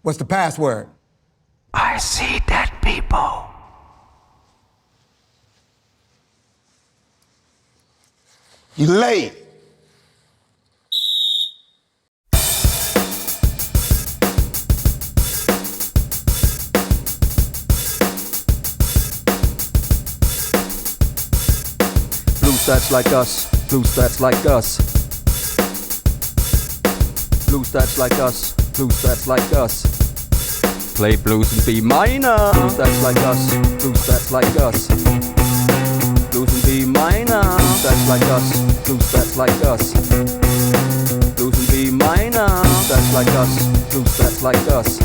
What's the password? I see dead people. You late. Blues that's like us. Blues that's like us. Blues that's like us. Blues that's like us. Play blues in B minor. Blues that's like us. Blues that's like us. Blues in B minor. Blues that's like us. Blues that's like us. Blues in B minor. Blues that's like us. Blues that's like us.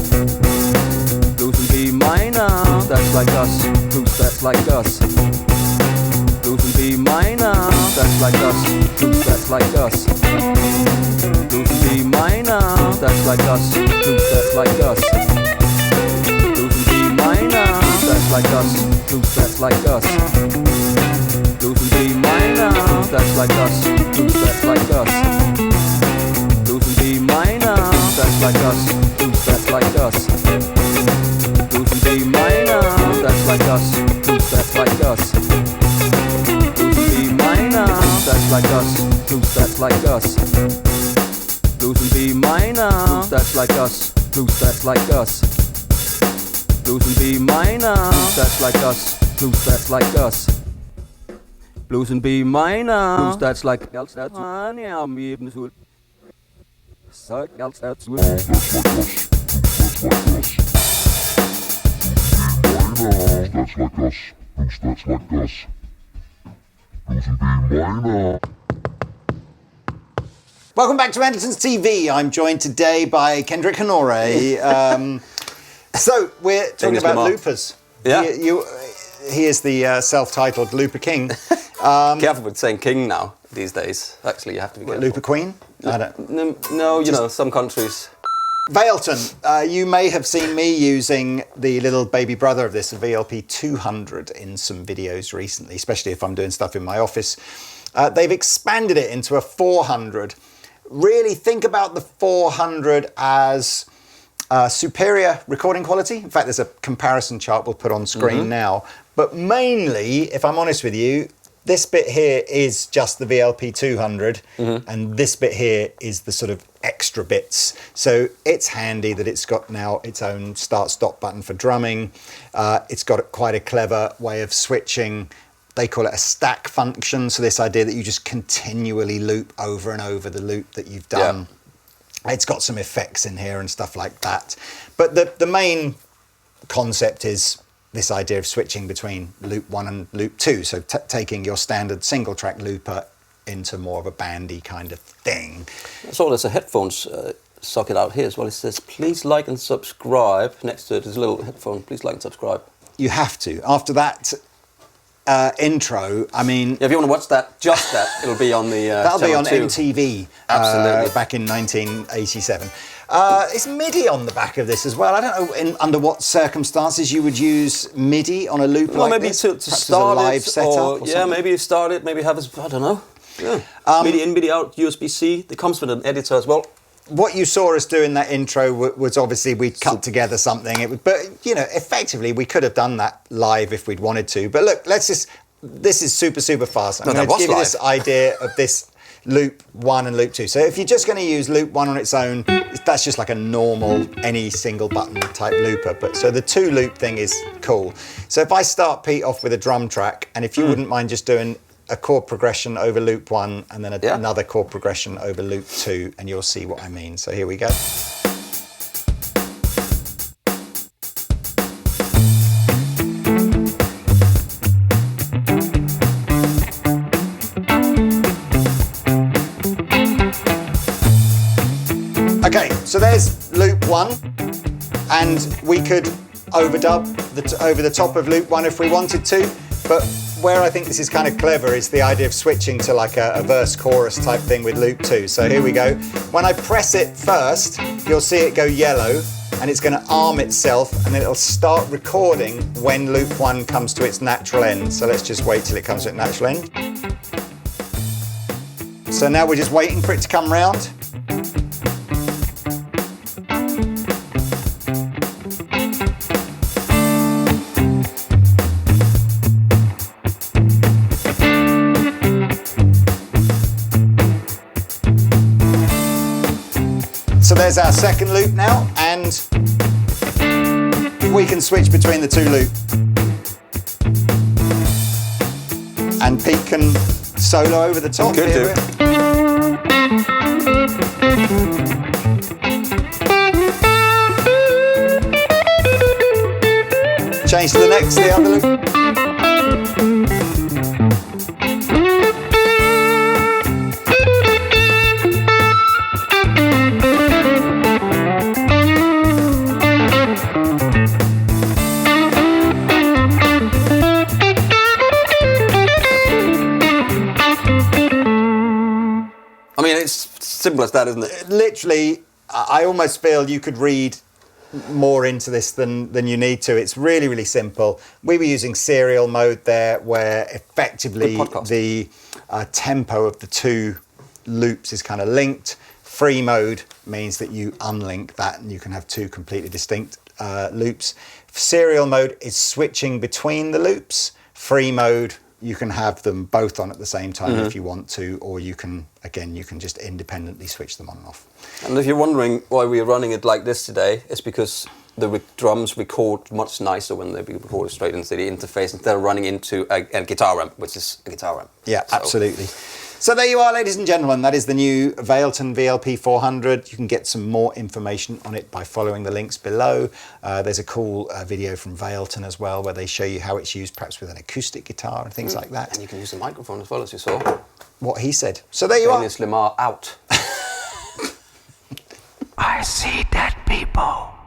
Blues in B minor. Blues that's like us. Blues that's like us. Blues in B minor. Blues that's like us. Blues that's like us. Blues in B minor. Blues that's like us. Blues that's like us. Blues in B minor. Blues that's like us. Blues that's like us. Blues in B minor. Blues that's like us. Blues that's like us. Blues in B minor. Blues that's like us. Blues that's like us. Blues in B minor. Blues that's like us. Blues that's like us. Blues in B minor. Blues that's like us. Blues that's like us. Blues in B minor. Blues that's like us. Blues that's like us. Blues in B minor. Blues that's like us. Blues that's like us. Blues in B minor. Blues that's like us. That's Welcome back to Andertons TV. I'm joined today by Kendrick and Ore. So we're talking about Lamar. loopers. Yeah. He is the self-titled Looper King. Careful with saying king now these days. Actually, you have to be careful. Looper Queen? I don't. No, you know, some countries. Valeton, you may have seen me using the little baby brother of this, a VLP400, in some videos recently, especially if I'm doing stuff in my office. They've expanded it into a 400. Really think about the 400 as superior recording quality. In fact, there's a comparison chart we'll put on screen now. But mainly, if I'm honest with you, this bit here is just the VLP400, and this bit here is the sort of extra bits. So it's handy that it's got now its own start-stop button for drumming. It's got quite a clever way of switching. They call it a stack function, so this idea that you just continually loop over and over the loop that you've done. Yeah. It's got some effects in here and stuff like that. But the main concept is this idea of switching between loop 1 and loop 2. So taking your standard single track looper into more of a bandy kind of thing. So there's a headphones socket out here as well. It says, please like and subscribe. Next to it is a little headphone. Please like and subscribe. You have to. After that intro, I mean... Yeah, if you want to watch that, just that, it'll be on the that'll be on 2. MTV. Absolutely. Back in 1987. Is MIDI on the back of this as well? I don't know under what circumstances you would use MIDI on a loop like maybe this. to start as a live it, setup or or yeah, something. maybe start it, maybe have a, I don't know. Yeah. MIDI in, MIDI out, USB-C. It comes with an editor as well. What you saw us do in that intro was obviously we'd cut together something. But, you know, effectively we could have done that live if we'd wanted to. But look, this is super, super fast. I'm going to give you this idea of this loop 1 and loop 2. So if you're just going to use loop 1 on its own, that's just like a normal, any single button type looper. But so the 2 loop thing is cool. So if I start Pete off with a drum track, and if you wouldn't mind just doing a chord progression over loop 1 and then another chord progression over loop 2, and you'll see what I mean. So here we go. Okay, so there's loop 1, and we could overdub over the top of loop 1 if we wanted to, but where I think this is kind of clever is the idea of switching to like a verse chorus type thing with loop 2. So here we go. When I press it first, you'll see it go yellow, and it's going to arm itself, and then it'll start recording when loop 1 comes to its natural end. So let's just wait till it comes to its natural end. So now we're just waiting for it to come round. there's our second loop now, and we can switch between the two loops. And Pete can solo over the top. Could do. Change to the other loop. I mean, it's simple as that, isn't it? Literally, I almost feel you could read more into this than you need to. It's really, really simple. We were using serial mode there, where effectively the tempo of the two loops is kind of linked. Free mode means that you unlink that and you can have two completely distinct loops. Serial mode is switching between the loops. Free mode, you can have them both on at the same time if you want to, or you can, again, you can just independently switch them on and off. And if you're wondering why we're running it like this today, it's because the drums record much nicer when they be recorded straight into the interface instead of running into a guitar amp, which is a guitar amp. Yeah, absolutely. So there you are, ladies and gentlemen. That is the new Valeton VLP400. You can get some more information on it by following the links below. There's a cool video from Valeton as well, where they show you how it's used perhaps with an acoustic guitar and things like that. And you can use the microphone as well, as you saw. What he said. So there you Danish Lamar out. I see dead people.